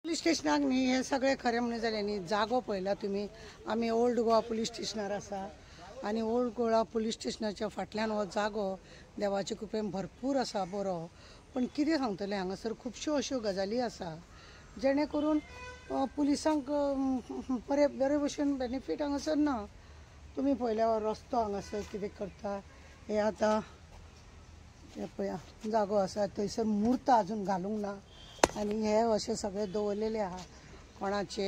Police स्टेशनाक न्ही हे सगळे खरें म्हणून जालें न्ही जागो पळयला तुमी आमी ओल्ड गोवा पुलिस स्टेशनार आसा आनी ओल्ड गोवा पुलिस स्टेशनाच्या फाटल्यान हो जागो देवाचे कृपेन भरपूर आसा बरो पण कितें सांगतलें हांगासर खुबश्यो अश्यो गजाली आसा जेणे करून पुलिसांक बरे भशेन बेनिफीट हांगासर ना। तुमी पळयल्यार रस्तो हांगासर कितें करता हे आतां हे पळया जागो आसा थंयसर मूर्त आजून घालूंक ना आनी हे अशें सगळे दवरलेले आहा कोणाचे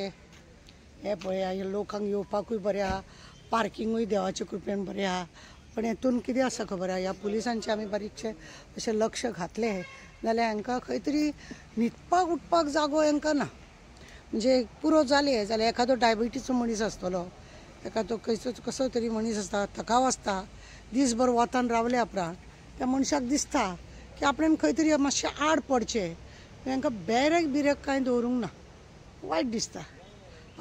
हे पळया हे लोकांक येवपाकूय बरें आहा पार्किंगूय देवाचे कृपेन बरें आहा पण हेतून कितें आसा खबर आहा ह्या पुलिसांचे आमी बारीकशे अशें लक्ष घातले जाल्यार हांकां खंय तरी न्हिदपाक उठपाक जागो हांकां ना। म्हणजे पुरो जालें जाल्यार एखादो डायबिटीजचो मनीस आसतलो एखादो कसो तरी मनीस आसता थकाव आसता दीसभर वतान रावले उपरांत त्या मनशाक दिसता की आपल्यान खंय तरी मातशें आड पडचें हांकां बिरेक कांय दवरूंक ना वायट दिसता।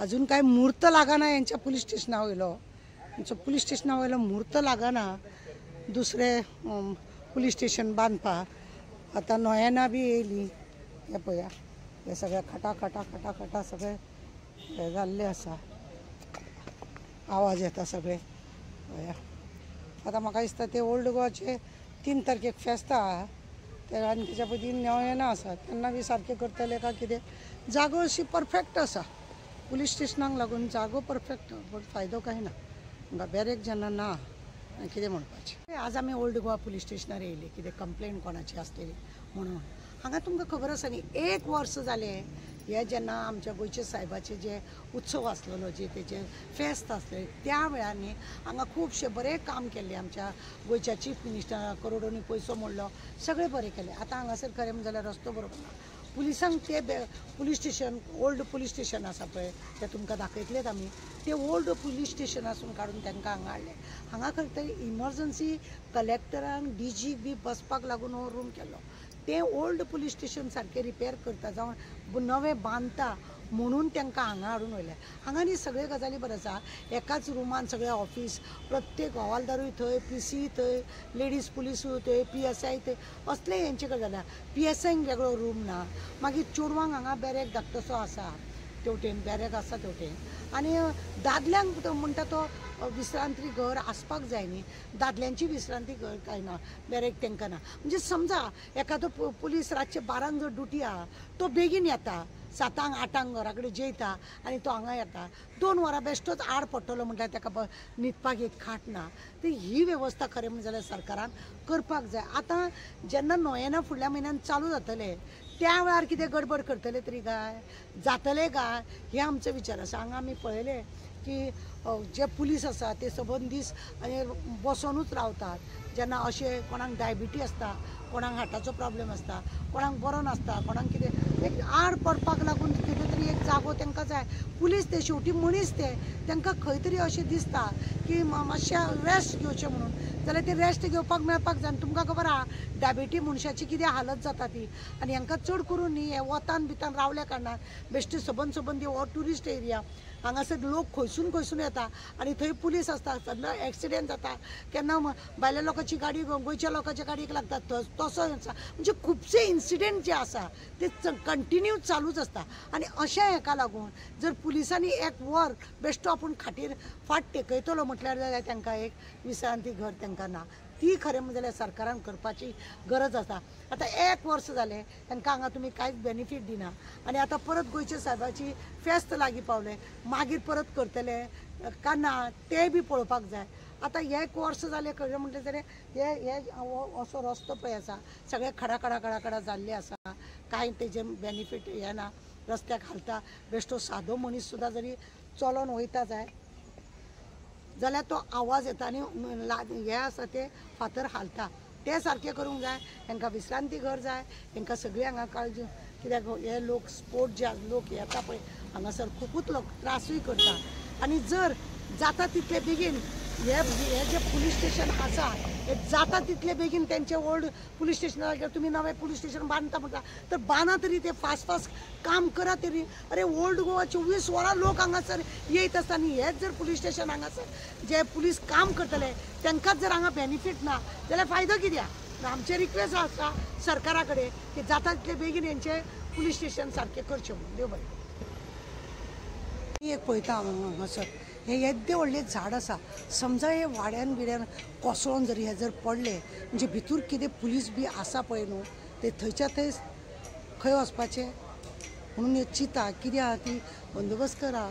अजून कांय म्हूर्त लागना हेंच्या पुलीस स्टेशना वयलो हेंचो पुलीस स्टेशना वयलो म्हूर्त लागना दुसरें पुलीस स्टेशन बांदपाक। आतां नोयेना बी येयली हे पळया हे सगळे खटा सगळे हे जाल्ले आसा आवाज येता सगळे पळया। आतां म्हाका दिसता ते ओल्ड गोवाचे 3 तारखेक फेस्त आहा ते आनी तेच्या पयलीं नोयेना आसा तेन्ना बी सारकें करतले काय कितें। जागो अशी परफेक्ट आसा पुलीस स्टेशनाक लागून जागो परफेक्ट पण फायदो कांय ना हांगा बेरेक जेन्ना ना कितें म्हणपाचें। आज आमी ओल्ड गोवा पुलीस स्टेशनार येयली कितें कंप्लेन कोणाची आसलेली म्हणून हांगा तुमकां खबर आसा न्ही 1 वर्स जालें हे जेन्ना आमच्या गोंयचे सायबाचे जे उत्सव आसलेलो जे तेजे फेस्त आसले त्या वेळार न्ही हांगा खुबशे बरें काम केल्लें आमच्या गोंयच्या चीफ मिनिस्टरान करोडोनी पयसो मोडलो सगळें बरें केलें। आतां हांगासर खरें म्हणलें जाल्यार रस्तो बरोबर ना पुलिसांक ते police station old police station आसा पळय ते तुमकां दाखयतलेत आमी ते ओल्ड पुलीस स्टेशनासून काडून तांकां हांगा हाडले। हांगा खरें तरी इमर्जन्सी कलेक्टरान DG बी बसपाक लागून हो रूम केलो ते ओल्ड पुलीस स्टेशन सारकें रिपेर करता जावं नवें बांदता म्हणून तांकां हांगा हाडून वयले। हांगा न्ही सगळे गजाली बऱ्यो आसा एकाच रुमान सगळे ऑफिस प्रत्येक हवालदारूय थंय PC थंय लेडीज पुलीसूय थंय PSI थंय असले हेंचे गजाली PSIंक वेगळो रूम ना मागीर चेडवांक हांगा बेरेक धाकटो तसो आसा तेवटेन बेरेक आसा तेवटेन आनी दादल्यांक म्हणटा तो विश्रांती घर आसपाक जाय न्ही दादल्यांची विश्रांती घर कांय ना बेरेक तांकां ना। म्हणजे समजा एखादो पुलीस रातचे 12 जर ड्युटी आहा तो बेगीन येता 7-8 घरा कडेन जेयता आनी तो हांगा येता 2 वरां बेश्टोच आड पडटलो म्हणल्यार ताका न्हिदपाक एक खाट ना ती ही वेवस्था खरें म्हणजे जाल्यार सरकारान करपाक जाय। आतां जेन्ना नोयेना फुडल्या म्हयन्यान चालू जातले त्या वेळार कितें गडबड करतले तरी काय जातले काय हे आमचो विचार आसा। हांगा आमी पळयले की जे पुलीस आसा ते सबंद दीस आनी बसोनूच रावतात जेन्ना अशें कोणाक डायबिटी आसता कोणाक हार्टाचो प्रॉब्लेम आसता कोणाक बरो नासता कोणाक कितें एक आड पडपाक लागून कितें तरी एक जागो तांकां जाय। पुलीस ते शेवटी मनीस ते तांकां खंय तरी अशें दिसता की मातशें रेस्ट घेवचें म्हणून जाल्यार ते रेस्ट घेवपाक मेळपाक जाय। तुमकां खबर आहा डायबिटी मनशाची कितें हालत जाता ती आनी हांकां चड करून न्ही हे वतान भितान रावल्या कारणान बेश्टी सबंद हो ट्युरिस्ट एरिया हांगासर लोक खंयसून येता आनी थंय पुलीस आसता सद्दां एक्सिडेंट जाता केन्ना भायल्या लोकांची गाडी गोंयच्या लोकांच्या गाडयेक लागता तसो आसा म्हणजे खुबशे इन्सिडेंट जे आसा ते कंटिन्यू चालूच आसता आनी अशा हेका लागून जर पुलिसांनी 1 वर बेश्टो आपूण खाटीर फाट टेकयतलो म्हटल्यार जाल्यार तांकां एक विश्रांती घर तांकां ना ती खरें म्हणजे जाल्यार सरकारान करपाची गरज आसा। आतां 1 वर्स जालें तांकां हांगा तुमी कांयच बेनिफीट दिना आनी आतां परत गोंयच्या सायबाची फेस्त लागीं पावले मागीर परत करतले काय ना ते बी पळोवपाक जाय। आतां 1 वर्स जालें खरें म्हणलें जाल्यार हे असो रस्तो पळय आसा सगळे खडा जाल्ले आसा कांय तेजे बेनिफीट हे ना रस्त्याक घालता बेश्टो सादो मनीस सुद्दां जरी चलोन वयता जाय जाल्यार तो आवाज येता आनी हे आसा ते फातर हालता ते सारकें करूंक जाय। हांकां विश्रांती घर जाय हांकां सगळीं हांगा काळजी कित्याक हे लोक स्पोर्ट जे लोक येता पळय हांगासर खुबूच लोक त्रासूय करता आनी जर जाता तितले बेगीन हे जे पुलीस स्टेशन आसा हे जाता तितले बेगीन तेंचे ओल्ड पुलीस स्टेशनार तुमी नवें पुलीस स्टेशन बांदता म्हणटा तर बांदा तरी ते फास्ट काम करा तरी। अरे ओल्ड गोवा 24 वरां लोक हांगासर येयत आसता आनी हेच जर पुलीस स्टेशन हांगासर जे पुलीस काम करतले तांकांच जर हांगा बेनिफीट ना जाल्यार फायदो कित्याक। आमचे रिक्वेस्ट आसा सरकारा कडेन की जाता तितले बेगीन हेंचे पुलीस स्टेशन सारकें करचें म्हणून देव बरें एक पळयता हांगासर हे येद्दे व्हडले झाड आसा समजा हे वाड्यान बिड्यान कोसळोन जर हे जर पडले म्हणजे भितूर कितें पुलीस बी आसा पळय न्हू ते थंयच्या थंय खंय वचपाचें म्हणून हे चिता कितें आहा ती बंदोबस्त करा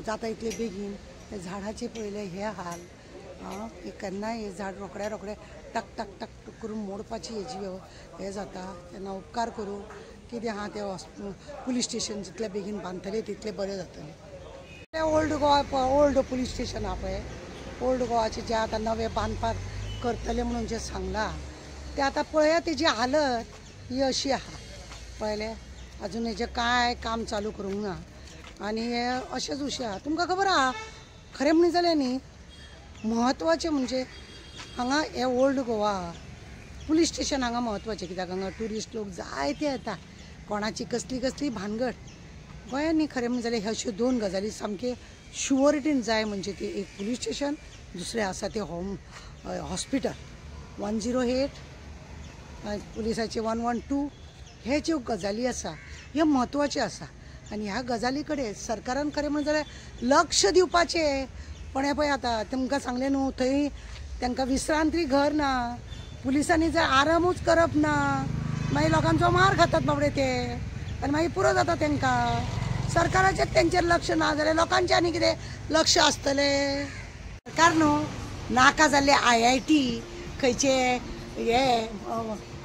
जाता इतले बेगीन हे झाडाचे पळयले हे हाल हे केन्नाय हे झाड रोखड्या रोखडे टक टक टक टक करून मोडपाची हेजी हे जाता तेन्ना उपकार करून कितें आहा ते पुलीस स्टेशन जितले बेगीन बांदतले तितले बरें जातले old Goa old police station आहा पळय ओल्ड गोवाचे जे आतां नवे बांदपाक करतले म्हणून जे सांगला ते आतां पळया तेजी हालत ही अशी आहा पळयलें अजून हेजें कांय काम चालू करूंक ना आनी हे अशेंच उशें आहा तुमकां खबर आहा खरें म्हणून जाल्यार न्ही म्हत्वाचें म्हणजे हांगा हे ओल्ड गोवा पुलीस स्टेशन हांगा म्हत्वाचें कित्याक हांगा ट्युरिस्ट लोक जायते येता कोणाची कसली कसली भानगड गोंयांत न्ही खरें म्हणून जाल्यार ह्यो दोन गजाली सामके शुअरिटीन जाय म्हणजे ती एक पुलीस स्टेशन दुसरें आसा तें हॉस्पिटल 108 पुलिसाचे 112 हे ज्यो गजाली आसा ह्यो म्हत्वाच्यो आसा आनी ह्या गजाली कडेन सरकारान खरें म्हणून जाल्यार लक्ष दिवपाचें पण हे पळय आतां तुमकां सांगलें न्हू थंय तांकां विश्रांती घर ना पुलिसांनी जर आरामूच करप ना मागीर लोकांचो मार खातात बाबडे ते आनी मागीर पुरो जाता तांकां सरकाराचें तेंचेर लक्ष ना जाल्यार लोकांचें आनी कितें लक्ष आसतलें सरकार न्हू नाका जाल्ले IIT खंयचे हे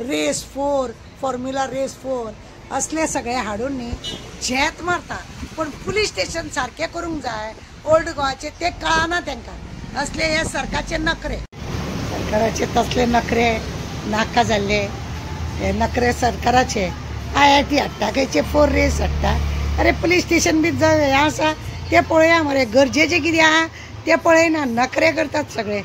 रेस 4 फॉर्म्युला रेस 4 असले सगळे हाडून न्ही झेत मारता पण पुलीस स्टेशन सारकें करूंक जाय ओल्ड गोवाचे ते कळना तांकां असले हे सरकारचे नखरे सरकाराचे तसले नखरे नाका जाल्ले हे नखरे सरकाराचे IIT हाडटा खंयचे 4 रेस हाडटा अरे पुलीस स्टेशन बी हे आसा ते पळया मरे गरजेचें कितें आहा ते पळयना नखरे करतात सगळे